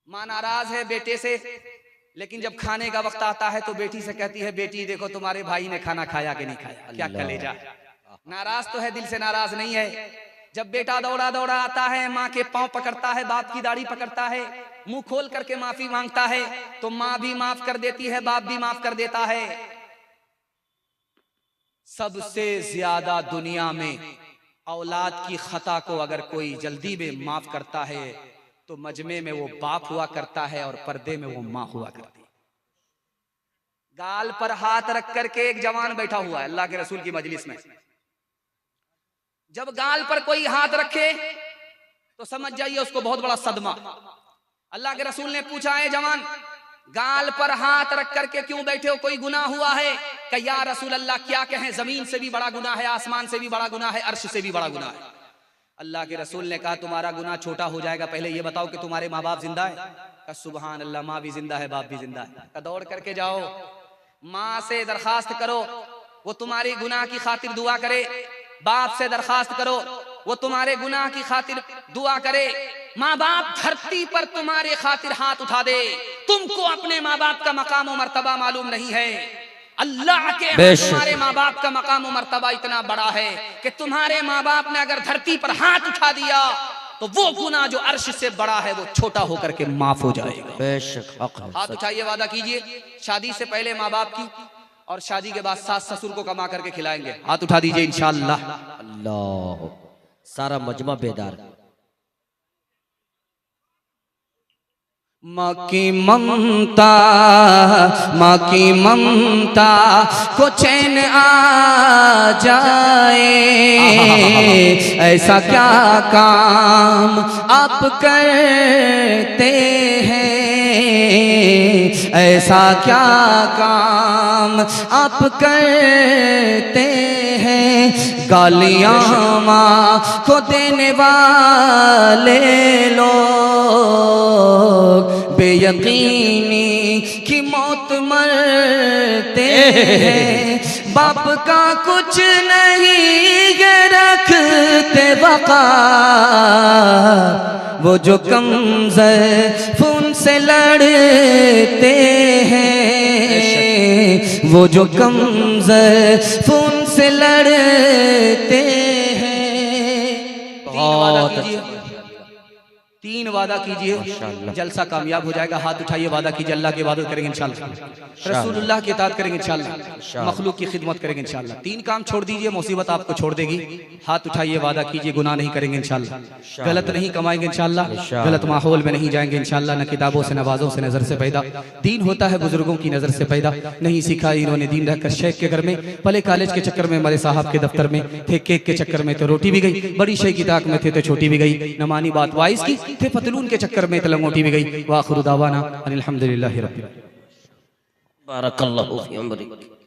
माँ नाराज है बेटे से, लेकिन जब खाने का वक्त आता है तो बेटी से कहती है, बेटी देखो तुम्हारे भाई ने खाना खाया कि नहीं खाया। क्या कलेजा, नाराज तो है, दिल से नाराज नहीं है। जब बेटा दौड़ा दौड़ा आता है, माँ के पांव पकड़ता है, बाप की दाढ़ी पकड़ता है, मुंह खोल करके माफी मांगता है, तो माँ भी माफ कर देती है, बाप भी माफ कर देता है। सबसे ज्यादा दुनिया में औलाद की खता को अगर कोई जल्दी में माफ करता है तो मजमे में वो बाप हुआ करता है और पर्दे में वो माँ हुआ करती है। गाल पर हाथ रख करके एक जवान बैठा हुआ है अल्लाह के रसूल की मजलिस में। जब गाल पर कोई हाथ रखे तो समझ जाइए उसको बहुत बड़ा सदमा। अल्लाह के रसूल ने पूछा, है जवान गाल पर हाथ रख करके क्यों बैठे हो, कोई गुनाह हुआ है? कि या रसूल अल्लाह क्या कहें, जमीन से भी बड़ा गुनाह है, आसमान से भी बड़ा गुनाह है, अर्श से भी बड़ा गुनाह है। अल्लाह के रसूल ने कहा तुम्हारा गुनाह छोटा हो जाएगा, पहले ये बताओ कि तुम्हारे माँ बाप जिंदा है? कहा सुभान अल्लाह, माँ भी जिंदा है, बाप भी जिंदा है। कहा दौड़ करके जाओ, माँ से दरखास्त करो वो तुम्हारी गुनाह की खातिर दुआ करे, बाप से दरखास्त करो वो तुम्हारे गुनाह की खातिर दुआ करे। माँ बाप धरती पर तुम्हारे खातिर हाथ उठा दे, तुमको अपने माँ बाप का मकाम और मर्तबा मालूम नहीं है। अल्लाह के तुम्हारे माँ बाप का मकाम और मर्तबा इतना बड़ा है कि तुम्हारे माँ बाप ने अगर धरती पर हाथ उठा दिया तो वो गुनाह जो अर्श से बड़ा है वो छोटा होकर के माफ हो जाएगा। बेशक हाथ उठाइए, वादा कीजिए शादी से पहले माँ बाप की और शादी के बाद सास ससुर को कमा करके खिलाएंगे। हाथ उठा दीजिए इंशाअल्लाह। अल्लाह, सारा मजमा बेदार। माँ की ममता, माँ की ममता को चैन आ जाए, ऐसा क्या काम आप करते हैं, ऐसा क्या काम आप करते हैं। गालियाँ माँ को देने वाले लोग बेयकीनी की मौत मरते हैं। बाप का कुछ नहीं रखते बका, वो जो कमज़ोर उनसे लड़ते हैं, वो जो कमज़ोर उनसे लड़ते हैं। तीन वादा कीजिए जलसा कामयाब हो जाएगा। हाथ उठाइए, वादा कीजिए अल्लाह की इबादत करेंगे इंशाल्लाह, रसूलुल्लाह की इताअत करेंगे इंशाल्लाह, मखलूक की खिदमत करेंगे इंशाल्लाह। तीन काम छोड़ दीजिए, मुसीबत आपको छोड़ देगी। हाथ उठाइए, वादा कीजिए गुनाह नहीं करेंगे इंशाल्लाह, गलत नहीं कमाएंगे इंशाल्लाह, गलत माहौल में नहीं जाएंगे इंशाल्लाह, न किताबों से नवाजों से नजर से पैदा। दीन होता है बुजुर्गों की नजर से पैदा, नहीं सीखा इन्होंने दीन रहकर शेख के घर में, पले कॉलेज के चक्कर में, मरे साहब के दफ्तर में थे, केक के चक्कर में तो रोटी भी गई, बड़ी शेख की ताक में थे तो छोटी भी गई, न मानी बात वाइस की थे पतलून के चक्कर में तलंगोटी भी गई। वाखिरु दावाना अनिल हम्दुलिल्लाहि रब्बिल आलमीन। बारकल्लाहु फी उम्रिक।